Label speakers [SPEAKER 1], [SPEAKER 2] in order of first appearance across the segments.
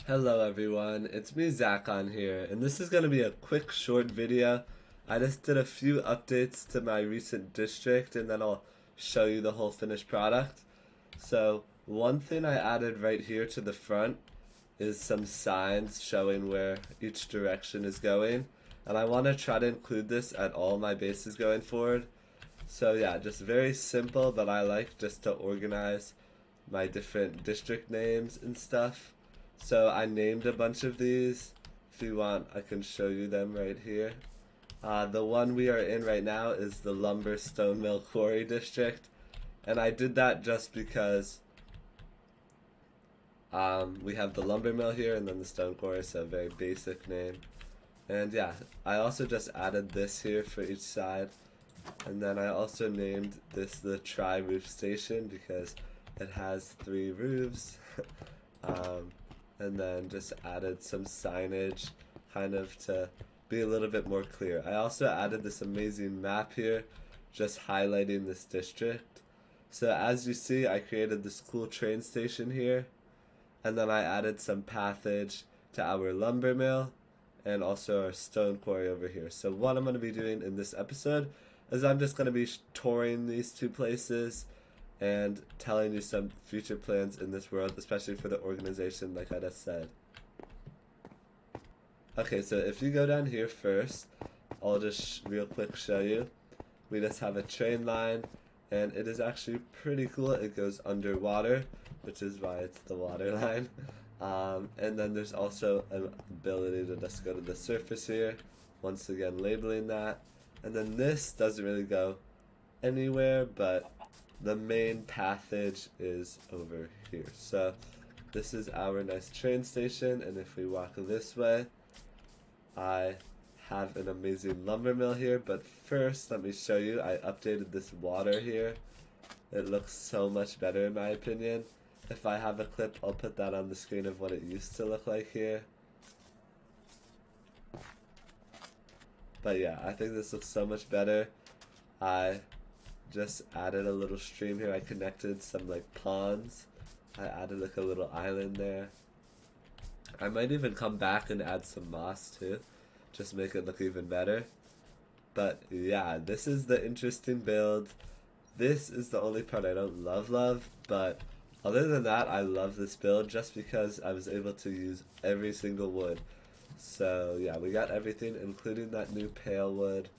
[SPEAKER 1] Hello everyone, it's me Zach on here, and this is going to be a quick short video. I just did a few updates to my recent district and then I'll show you the whole finished product. So one thing I added right here to the front is some signs showing where each direction is going, and I want to try to include this at all my bases going forward. So yeah, just very simple, but I like just to organize my different district names and stuff. So I named a bunch of these. If you want, I can show you them right here. The one we are in right now is the Lumber Stone Mill Quarry District. And I did that just because we have the lumber mill here and then the stone quarry, so a very basic name. And yeah, I also just added this here for each side. And then I also named this the Tri-Roof Station because it has 3 roofs. um, and then just added some signage kind of to be a little bit more clear. I also added this amazing map here just highlighting this district. So as you see, I created this cool train station here, and then I added some pathage to our lumber mill and also our stone quarry over here. So what I'm going to be doing in this episode is I'm just going to be touring these two places and telling you some future plans in this world, especially for the organization, like I just said. Okay, so if you go down here first, I'll just real quick show you. We just have a train line, and it is actually pretty cool. It goes underwater, which is why it's the water line. And then there's also an ability to just go to the surface here, once again labeling that. And then this doesn't really go anywhere, but the main pathage is over here. So this is our nice train station, and if we walk this way, I have an amazing lumber mill here. But first, let me show you, I updated this water here. It looks so much better in my opinion. If I have a clip, I'll put that on the screen of what it used to look like here. But yeah, I think this looks so much better. I just added a little stream here. I connected some like ponds. I added like a little island there. I might even come back and add some moss too, just make it look even better. But yeah, this is the interesting build. This is the only part I don't love, but other than that, I love this build just because I was able to use every single wood. So yeah, we got everything, including that new pale wood.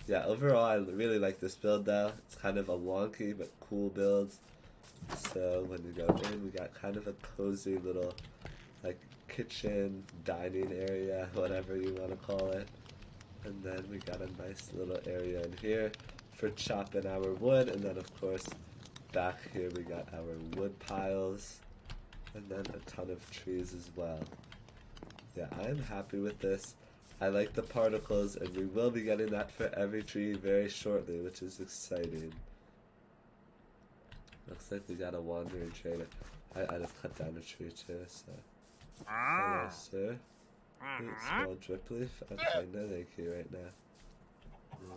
[SPEAKER 1] Yeah, overall, I really like this build though. It's kind of a wonky but cool build. So when you go in, we got kind of a cozy little like kitchen, dining area, whatever you want to call it. And then we got a nice little area in here for chopping our wood. And then of course, back here we got our wood piles. And then a ton of trees as well. Yeah, I'm happy with this. I like the particles, and we will be getting that for every tree very shortly, which is exciting. Looks like we got a wandering trader. I just cut down a tree too, so. Hello, sir. Small drip leaf? Okay, no thank you right now.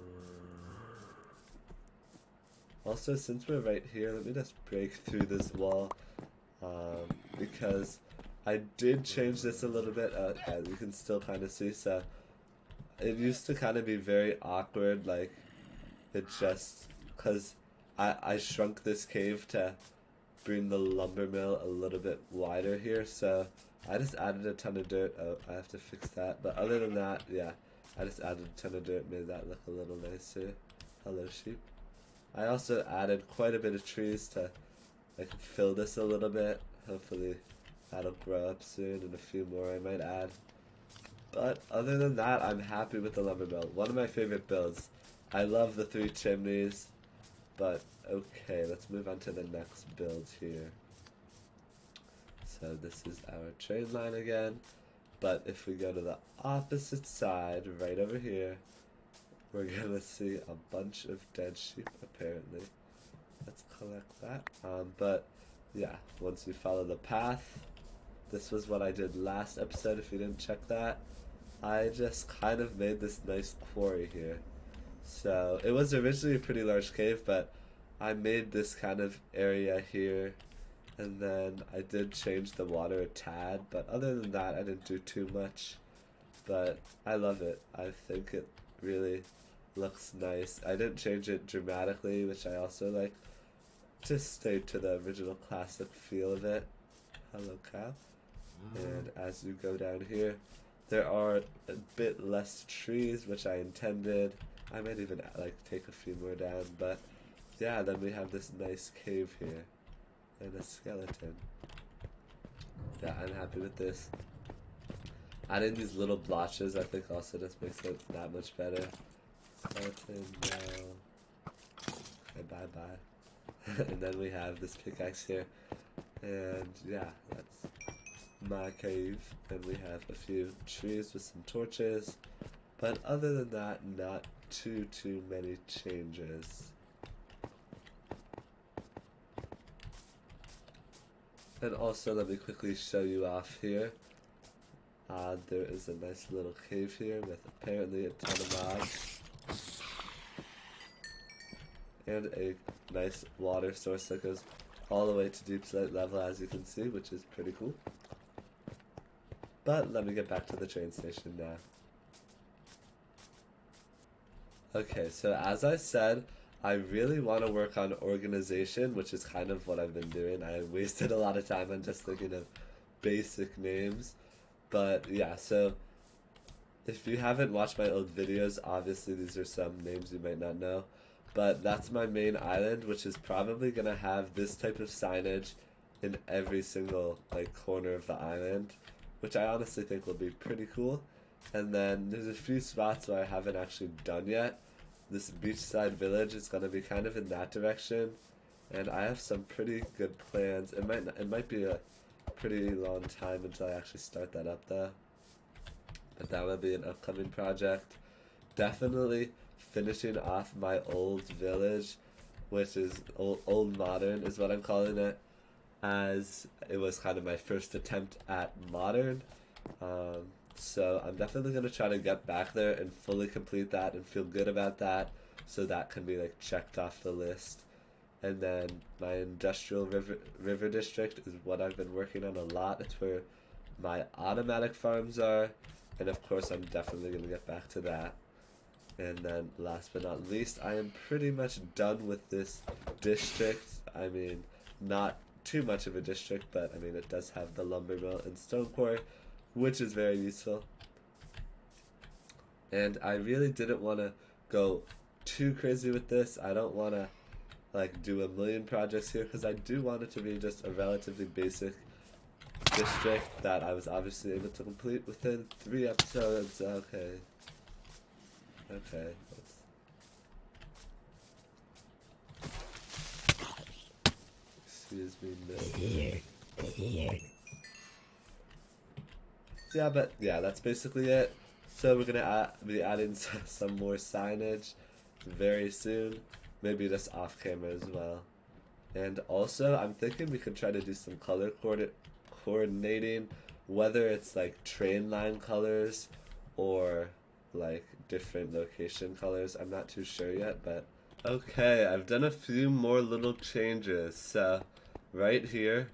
[SPEAKER 1] Also, since we're right here, let me just break through this wall, because I did change this a little bit. You can still kind of see, so it used to kind of be very awkward, like, it just, because I shrunk this cave to bring the lumber mill a little bit wider here, so I just added a ton of dirt. Oh, I have to fix that. But other than that, yeah, I just added a ton of dirt, made that look a little nicer. Hello, sheep. I also added quite a bit of trees to like fill this a little bit. Hopefully that'll grow up soon, and a few more I might add. But other than that, I'm happy with the lumber mill. One of my favorite builds. I love the 3 chimneys. But okay, let's move on to the next build here. So this is our train line again. But if we go to the opposite side, right over here, we're gonna see a bunch of dead sheep apparently. Let's collect that. But yeah, once we follow the path, this was what I did last episode if you didn't check that. I just kind of made this nice quarry here. So it was originally a pretty large cave, but I made this kind of area here And then I did change the water a tad, but other than that, I didn't do too much. But I love it. I think it really looks nice. I didn't change it dramatically, which I also like. Just stay to the original classic feel of it. Hello, cow. And as you go down here, there are a bit less trees, which I intended. I might even like take a few more down, but yeah, then we have this nice cave here and a skeleton. Yeah, I'm happy with this. Adding these little blotches, I think, also just makes it that much better. Skeleton, no. Okay, bye bye. And then we have this pickaxe here. And yeah, that's my cave. And we have a few trees with some torches. But other than that, not too many changes. And also, let me quickly show you off here. There is a nice little cave here with apparently a ton of mobs. And a nice water source that goes all the way to deep slate level, as you can see, which is pretty cool. But let me get back to the train station now. Okay, so as I said, I really want to work on organization, which is kind of what I've been doing. I wasted a lot of time on just thinking of basic names. But yeah, so if you haven't watched my old videos, obviously these are some names you might not know. But that's my main island, which is probably going to have this type of signage in every single like corner of the island, which I honestly think will be pretty cool. And then there's a few spots where I haven't actually done yet. This beachside village is going to be kind of in that direction, and I have some pretty good plans. It might be a pretty long time until I actually start that up though. But that will be an upcoming project. Definitely finishing off my old village, which is old modern is what I'm calling it, as it was kind of my first attempt at modern. So I'm definitely gonna try to get back there and fully complete that and feel good about that, so that can be like checked off the list. And then my industrial river district is what I've been working on a lot. It's where my automatic farms are, and of course I'm definitely gonna get back to that. And then last but not least, I am pretty much done with this district. I mean, not too much of a district, but I mean, it does have the lumber mill and stone quarry, which is very useful. And I really didn't want to go too crazy with this. I don't want to like do a million projects here because I do want it to be just a relatively basic district that I was obviously able to complete within 3 episodes. Okay. Okay. Excuse me, miss. Yeah, but yeah, that's basically it. So we're gonna be adding some more signage very soon. Maybe just off camera as well. And also, I'm thinking we could try to do some color coordinating, whether it's like train line colors or like different location colors. I'm not too sure yet, but okay, I've done a few more little changes. So right here,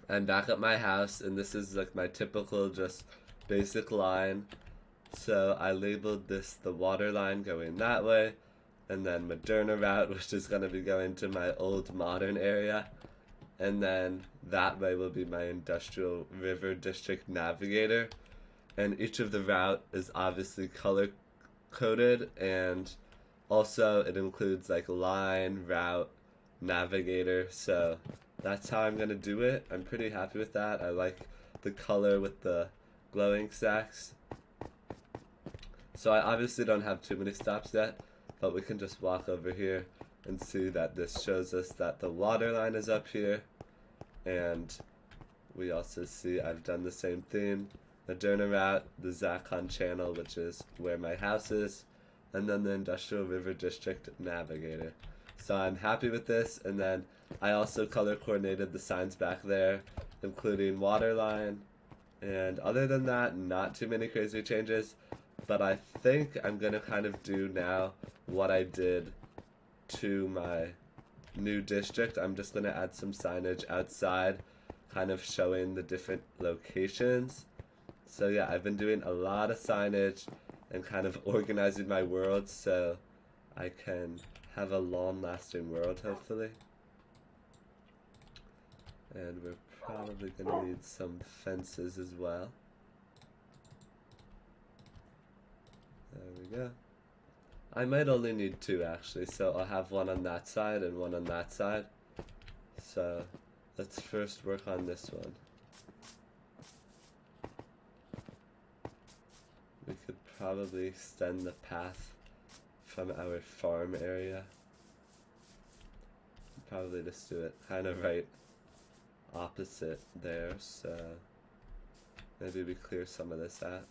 [SPEAKER 1] I'm back at my house, and this is like my typical just basic line. So I labeled this the water line going that way, and then Moderna route, which is going to be going to my old modern area, and then that way will be my industrial river district navigator. And each of the route is obviously color coded, and also it includes like line, route, navigator. So that's how I'm gonna do it. I'm pretty happy with that. I like the color with the glowing stacks. So I obviously don't have too many stops yet, but we can just walk over here and see that this shows us that the water line is up here, and we also see I've done the same thing. Moderna route, the Zakon channel, which is where my house is, and then the Industrial River District Navigator. So I'm happy with this, and then I also color coordinated the signs back there, including water line, and other than that, not too many crazy changes, but I think I'm gonna kind of do now what I did to my new district, I'm just gonna add some signage outside, kind of showing the different locations. So yeah, I've been doing a lot of signage and kind of organizing my world so I can have a long-lasting world, hopefully. And we're probably gonna need some fences as well. There we go. I might only need 2 actually, so I'll have one on that side and one on that side. So let's first work on this one. We could probably extend the path from our farm area. Probably just do it kind of right opposite there, so maybe we clear some of this out.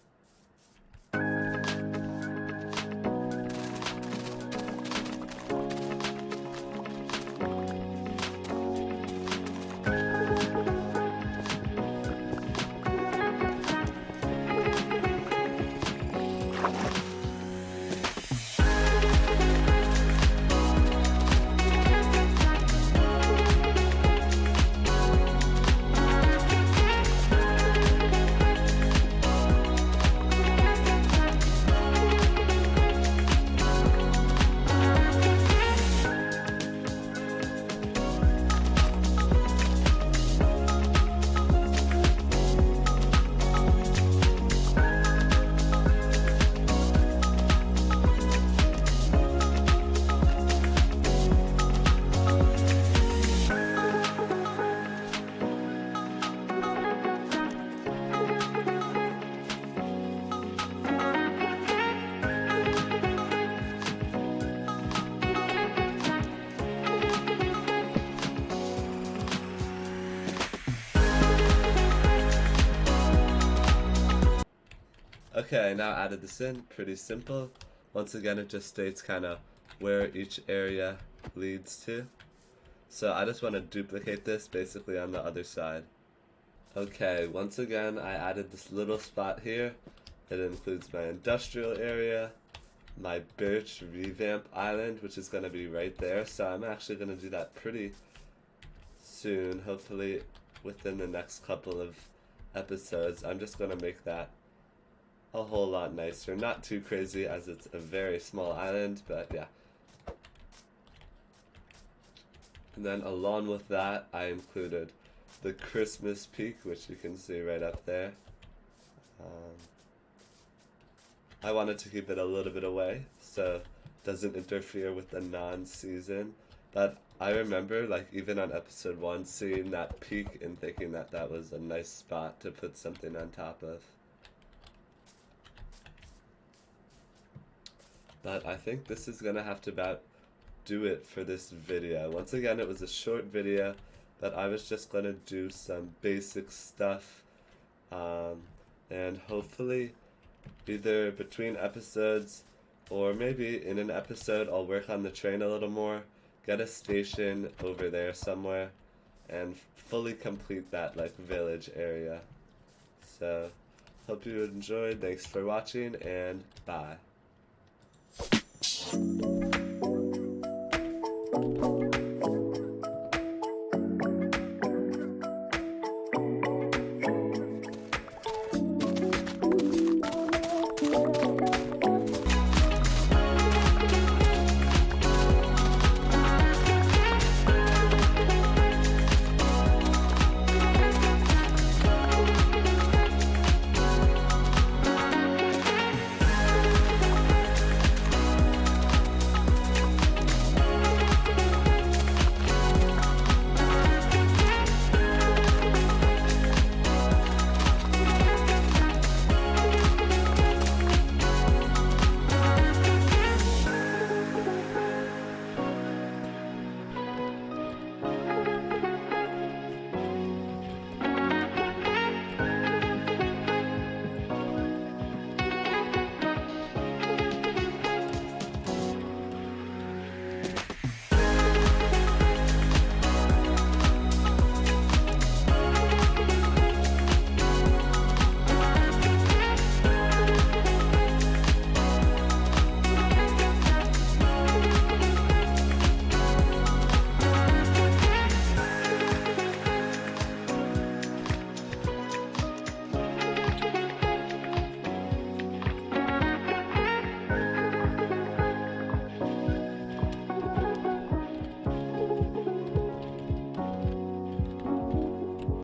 [SPEAKER 1] Okay, now added this in, pretty simple. Once again, it just states kind of where each area leads to. So I just want to duplicate this basically on the other side. Okay, once again, I added this little spot here. It includes my industrial area, my birch revamp island, which is going to be right there. So I'm actually going to do that pretty soon, hopefully within the next couple of episodes. I'm just going to make that a whole lot nicer. Not too crazy as it's a very small island, but yeah. And then along with that, I included the Christmas peak, which you can see right up there. I wanted to keep it a little bit away, so it doesn't interfere with the non-season. But I remember, like, even on episode 1, seeing that peak and thinking that that was a nice spot to put something on top of. But I think this is gonna have to about do it for this video. Once again, it was a short video, but I was just gonna do some basic stuff, and hopefully either between episodes or maybe in an episode I'll work on the train a little more, get a station over there somewhere, and fully complete that like village area. So hope you enjoyed, thanks for watching, and bye.